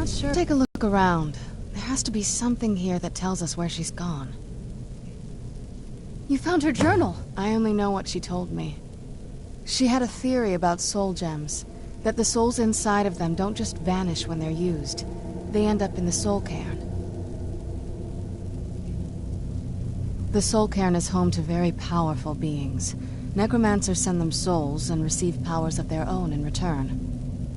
not sure. Take a look around. There has to be something here that tells us where she's gone. You found her journal. I only know what she told me. She had a theory about soul gems, that the souls inside of them don't just vanish when they're used. They end up in the soul cairn. The soul cairn is home to very powerful beings. Necromancers send them souls and receive powers of their own in return.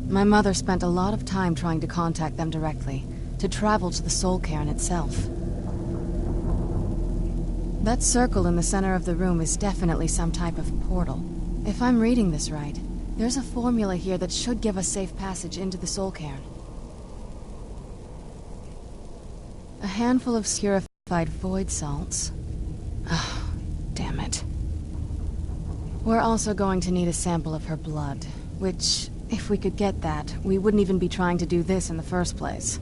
My mother spent a lot of time trying to contact them directly, to travel to the soul cairn itself. That circle in the center of the room is definitely some type of portal. If I'm reading this right, there's a formula here that should give us safe passage into the soul cairn. A handful of purified void salts. Oh, damn it. We're also going to need a sample of her blood, which, if we could get that, we wouldn't even be trying to do this in the first place.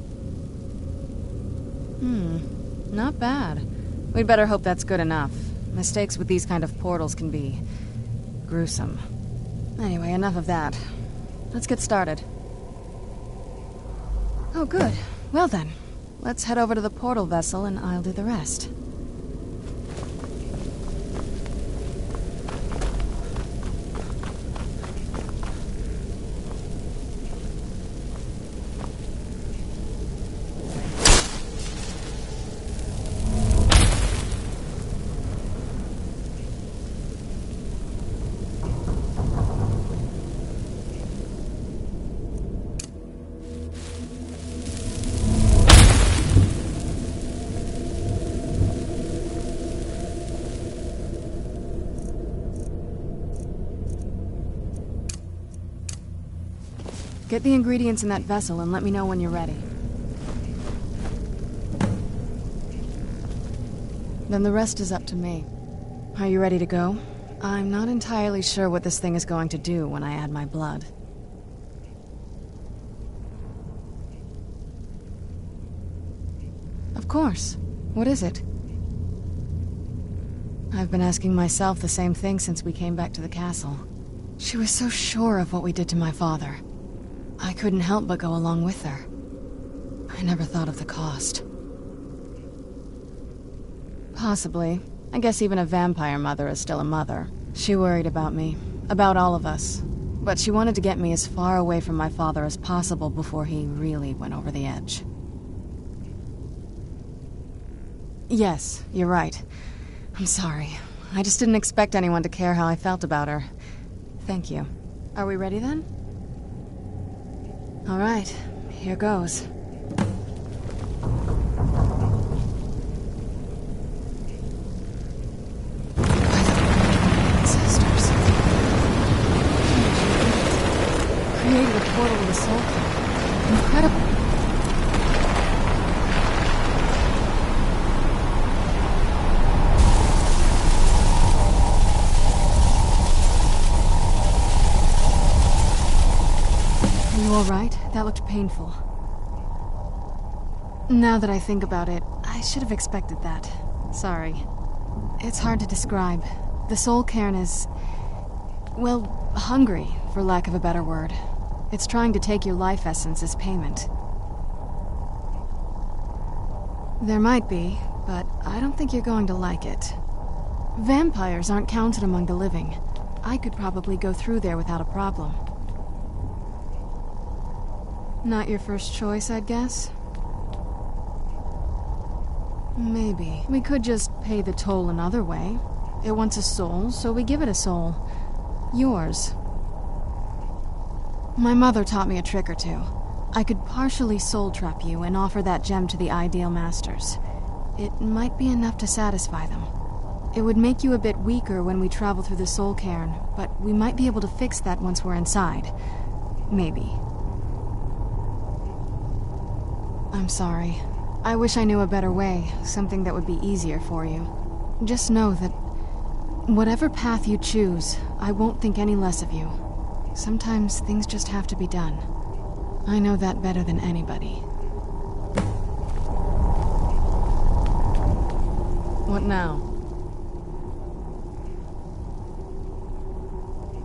Not bad. We'd better hope that's good enough. Mistakes with these kind of portals can be gruesome. Anyway, enough of that. Let's get started. Oh, good. Well then, let's head over to the portal vessel and I'll do the rest. Get the ingredients in that vessel and let me know when you're ready. Then the rest is up to me. Are you ready to go? I'm not entirely sure what this thing is going to do when I add my blood. Of course. What is it? I've been asking myself the same thing since we came back to the castle. She was so sure of what we did to my father. I couldn't help but go along with her. I never thought of the cost. Possibly. I guess even a vampire mother is still a mother. She worried about me, about all of us. But she wanted to get me as far away from my father as possible before he really went over the edge. Yes, you're right. I'm sorry. I just didn't expect anyone to care how I felt about her. Thank you. Are we ready then? All right, here goes. Ancestors. Created a portal to the soul cairn. Incredible. All right, that looked painful. Now that I think about it, I should have expected that. Sorry. It's hard to describe. The soul cairn is, well, hungry, for lack of a better word. It's trying to take your life essence as payment. There might be, but I don't think you're going to like it. Vampires aren't counted among the living. I could probably go through there without a problem. Not your first choice, I'd guess? Maybe. We could just pay the toll another way. It wants a soul, so we give it a soul. Yours. My mother taught me a trick or two. I could partially soul trap you and offer that gem to the ideal masters. It might be enough to satisfy them. It would make you a bit weaker when we travel through the soul cairn, but we might be able to fix that once we're inside. Maybe. I'm sorry. I wish I knew a better way, something that would be easier for you. Just know that whatever path you choose, I won't think any less of you. Sometimes things just have to be done. I know that better than anybody. What now?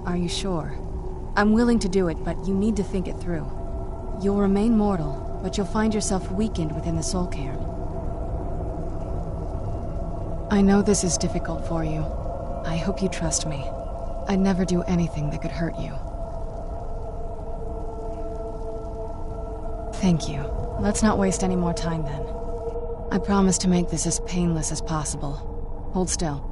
Are you sure? I'm willing to do it, but you need to think it through. You'll remain mortal, but you'll find yourself weakened within the soul cairn. I know this is difficult for you. I hope you trust me. I'd never do anything that could hurt you. Thank you. Let's not waste any more time then. I promise to make this as painless as possible. Hold still.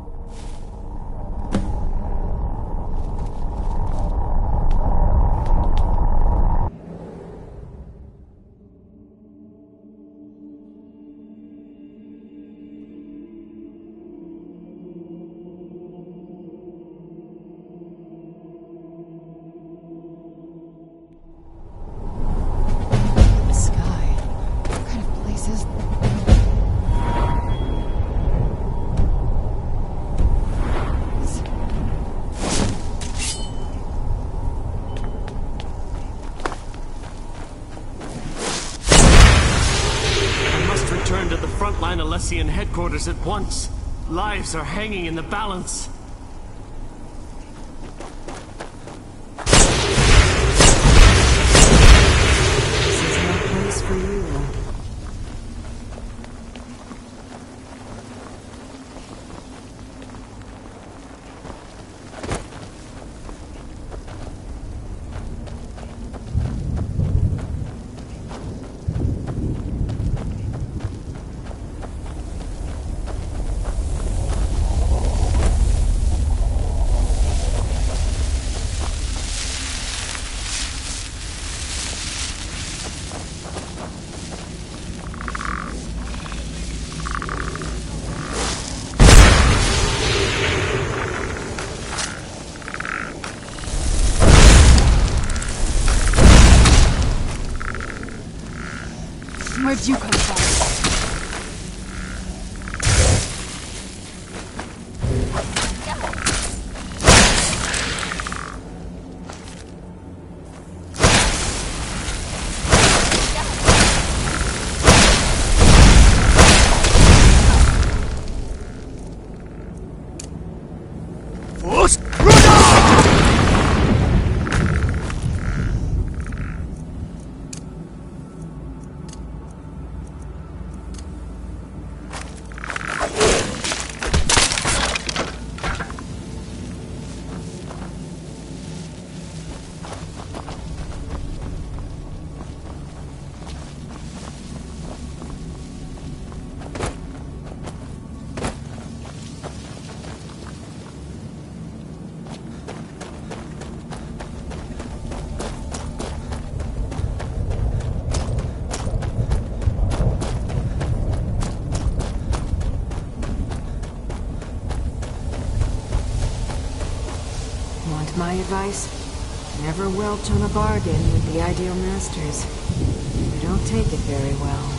Headquarters at once. Lives are hanging in the balance. This is no place for you. Where'd you come from? My advice? Never welch on a bargain with the ideal masters. You don't take it very well.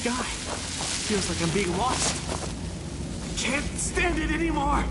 sky. Feels like I'm being watched. I can't stand it anymore!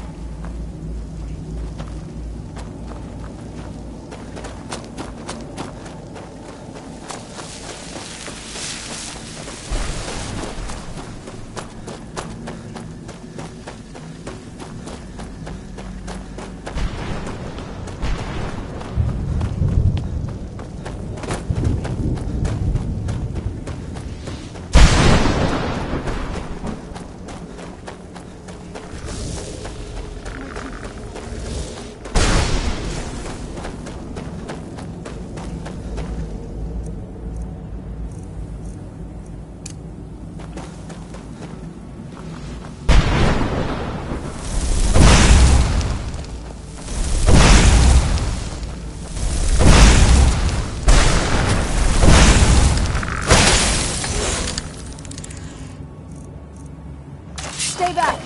Stay back!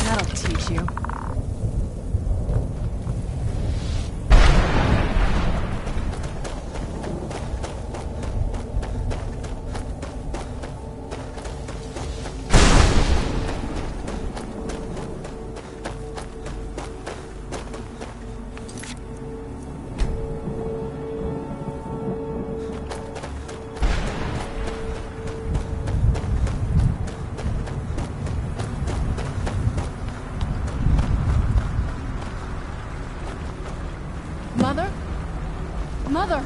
That'll teach you. Mother? Mother!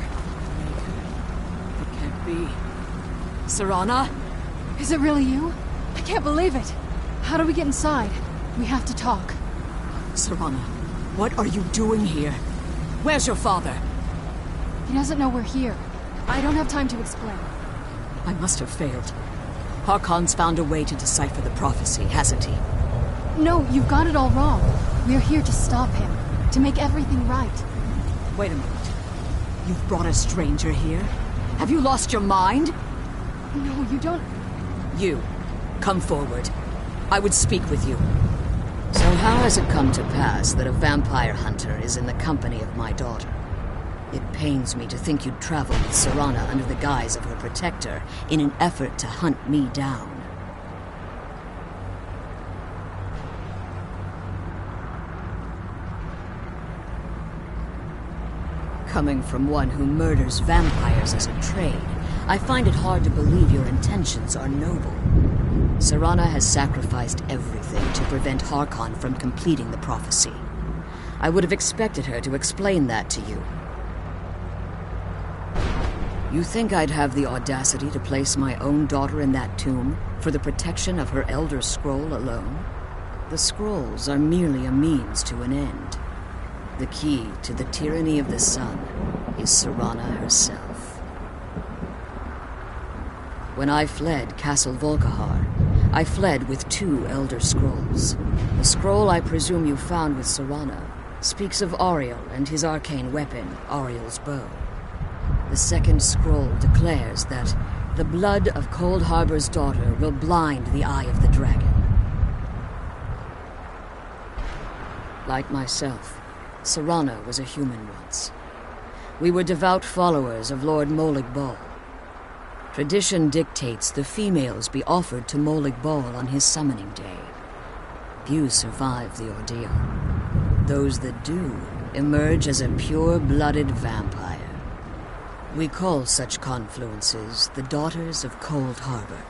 It can't be. Serana? Is it really you? I can't believe it! How do we get inside? We have to talk. Serana, what are you doing here? Where's your father? He doesn't know we're here. I don't have time to explain. I must have failed. Harkon's found a way to decipher the prophecy, hasn't he? No, you've got it all wrong. We're here to stop him. To make everything right. Wait a minute. You've brought a stranger here? Have you lost your mind? No, you don't... You, come forward. I would speak with you. So how has it come to pass that a vampire hunter is in the company of my daughter? It pains me to think you'd travel with Serana under the guise of her protector in an effort to hunt me down. Coming from one who murders vampires as a trade, I find it hard to believe your intentions are noble. Serana has sacrificed everything to prevent Harkon from completing the prophecy. I would have expected her to explain that to you. You think I'd have the audacity to place my own daughter in that tomb for the protection of her Elder Scroll alone? The scrolls are merely a means to an end. The key to the tyranny of the sun is Serana herself. When I fled Castle Volkihar, I fled with 2 Elder Scrolls. The scroll I presume you found with Serana speaks of Auriel and his arcane weapon, Auriel's bow. The second scroll declares that the blood of Cold Harbor's daughter will blind the eye of the dragon. Like myself, Serana was a human once. We were devout followers of Lord Molig Bal. Tradition dictates the females be offered to Molig Bal on his summoning day. Few survive the ordeal. Those that do emerge as a pure-blooded vampire. We call such confluences the Daughters of Cold Harbor.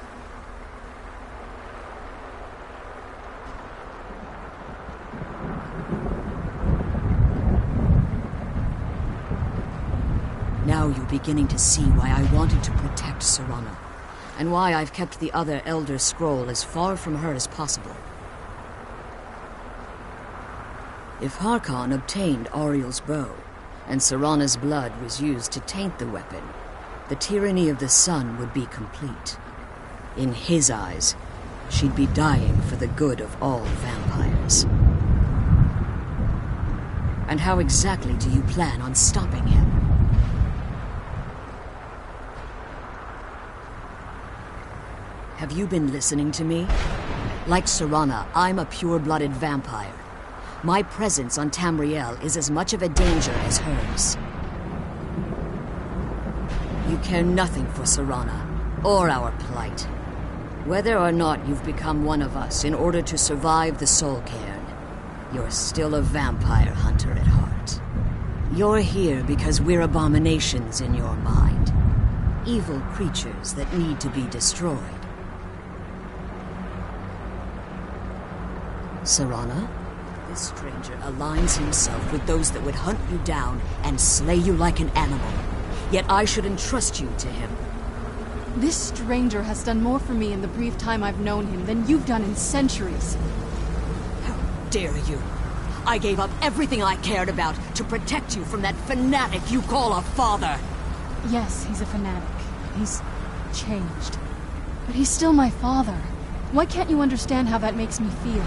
Now you're beginning to see why I wanted to protect Serana, and why I've kept the other Elder Scroll as far from her as possible. If Harkon obtained Auriel's bow, and Serana's blood was used to taint the weapon, the tyranny of the sun would be complete. In his eyes, she'd be dying for the good of all vampires. And how exactly do you plan on stopping him? Have you been listening to me? Like Serana, I'm a pure-blooded vampire. My presence on Tamriel is as much of a danger as hers. You care nothing for Serana, or our plight. Whether or not you've become one of us in order to survive the Soul Cairn, you're still a vampire hunter at heart. You're here because we're abominations in your mind. Evil creatures that need to be destroyed. Serana? This stranger aligns himself with those that would hunt you down and slay you like an animal. Yet I should entrust you to him. This stranger has done more for me in the brief time I've known him than you've done in centuries. How dare you? I gave up everything I cared about to protect you from that fanatic you call a father. Yes, he's a fanatic. He's changed. But he's still my father. Why can't you understand how that makes me feel?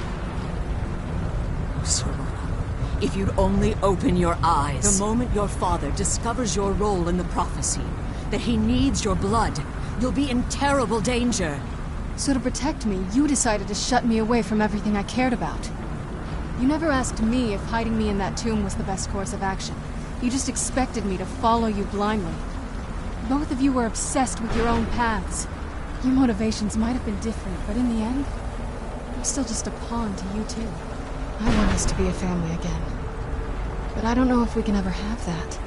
Oh, Serana, if you'd only open your eyes. The moment your father discovers your role in the prophecy, that he needs your blood, you'll be in terrible danger. So to protect me, you decided to shut me away from everything I cared about. You never asked me if hiding me in that tomb was the best course of action. You just expected me to follow you blindly. Both of you were obsessed with your own paths. Your motivations might have been different, but in the end, I'm still just a pawn to you two. I want us to be a family again. But I don't know if we can ever have that.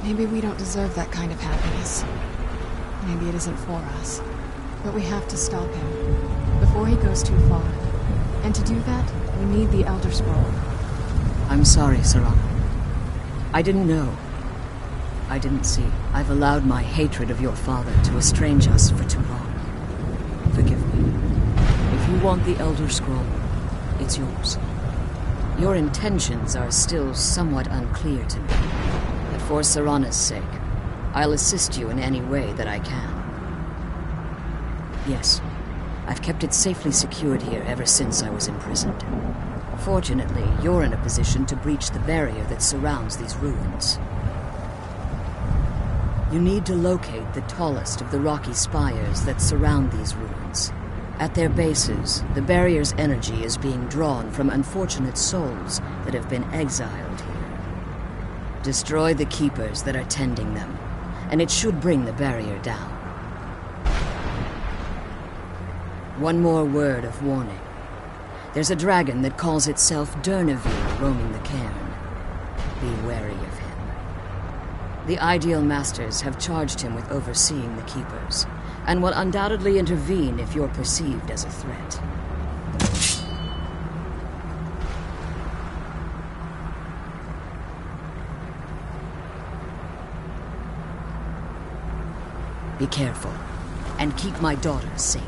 Maybe we don't deserve that kind of happiness. Maybe it isn't for us. But we have to stop him, before he goes too far. And to do that, we need the Elder Scroll. I'm sorry, Serana. I didn't know. I didn't see. I've allowed my hatred of your father to estrange us for too long. Forgive me. If you want the Elder Scroll, it's yours. Your intentions are still somewhat unclear to me. But for Serana's sake, I'll assist you in any way that I can. Yes, I've kept it safely secured here ever since I was imprisoned. Fortunately, you're in a position to breach the barrier that surrounds these ruins. You need to locate the tallest of the rocky spires that surround these ruins. At their bases, the barrier's energy is being drawn from unfortunate souls that have been exiled here. Destroy the keepers that are tending them, and it should bring the barrier down. One more word of warning. There's a dragon that calls itself Durnevere roaming the cairn. Be wary of him. The Ideal Masters have charged him with overseeing the keepers, and will undoubtedly intervene if you're perceived as a threat. Be careful, and keep my daughter safe.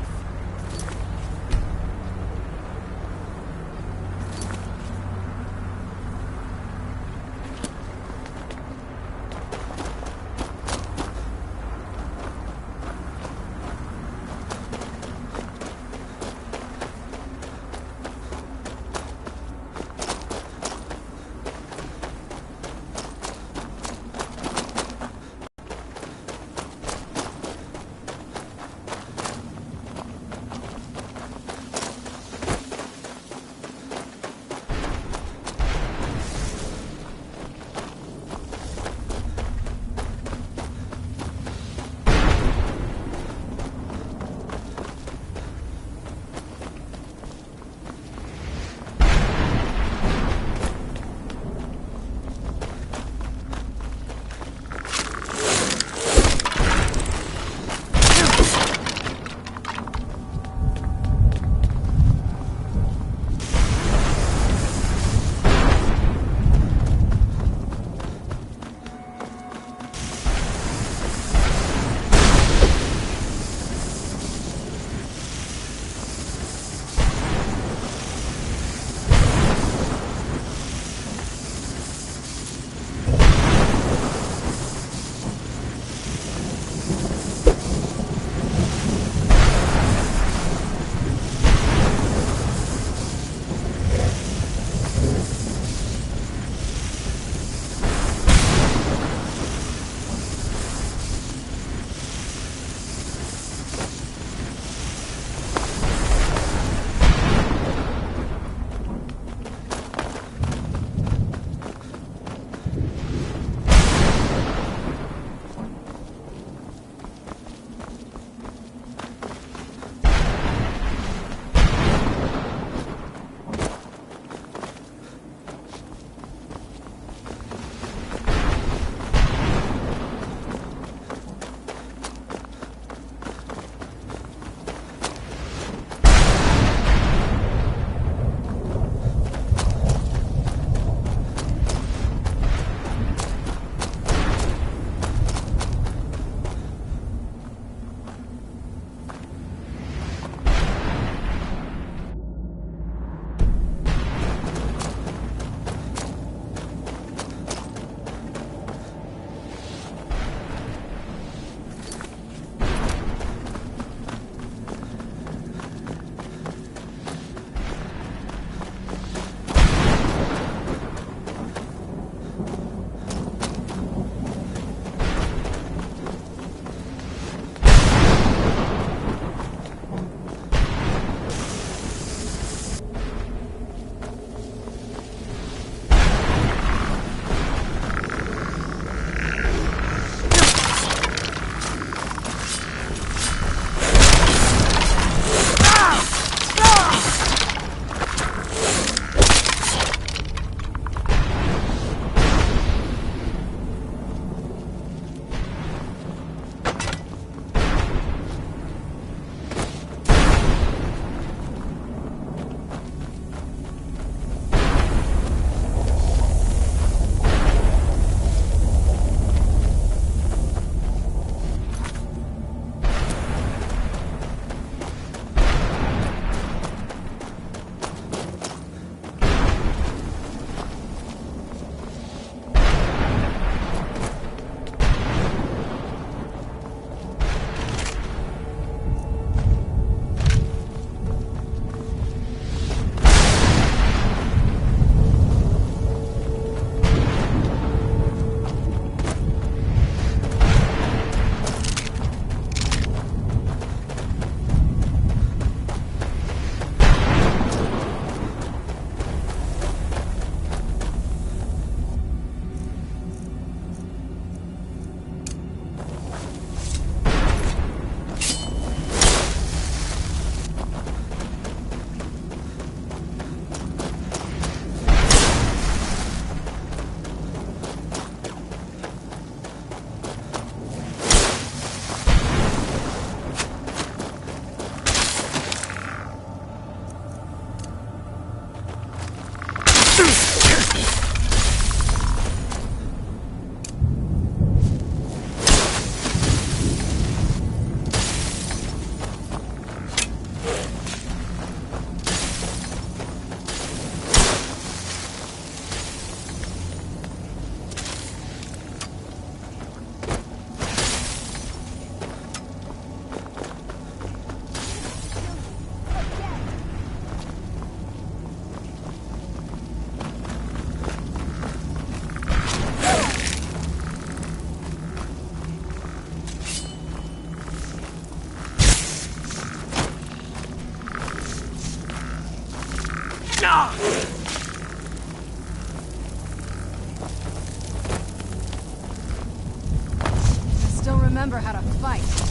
remember how to fight.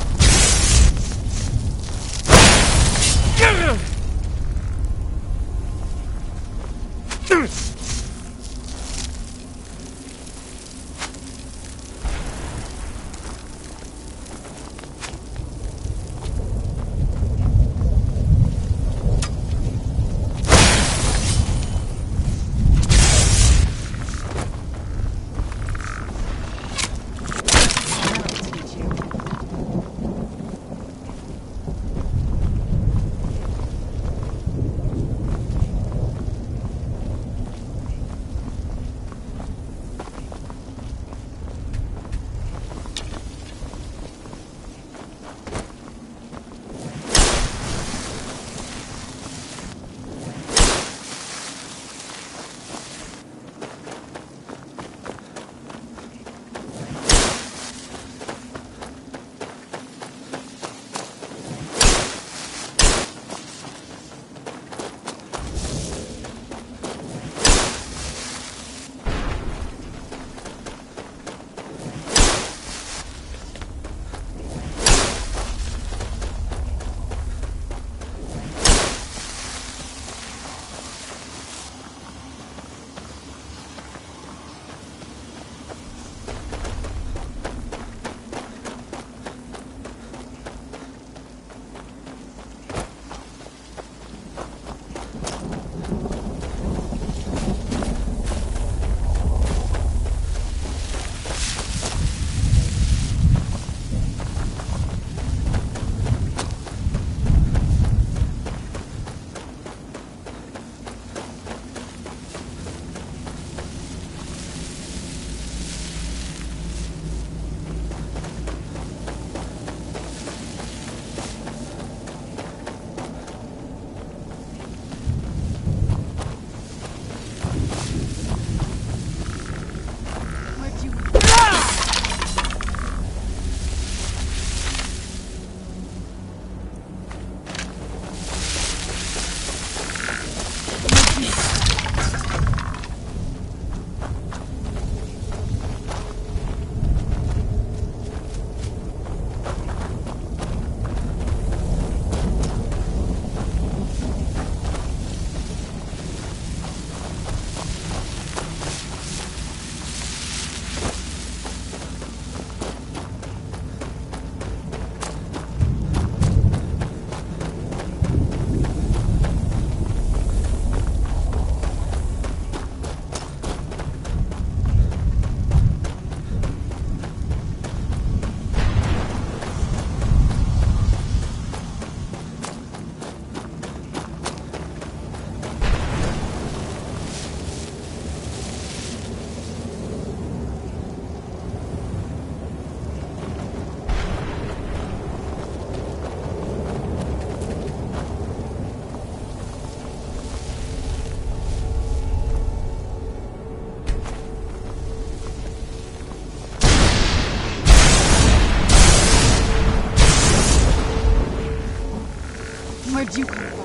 Where'd you come from?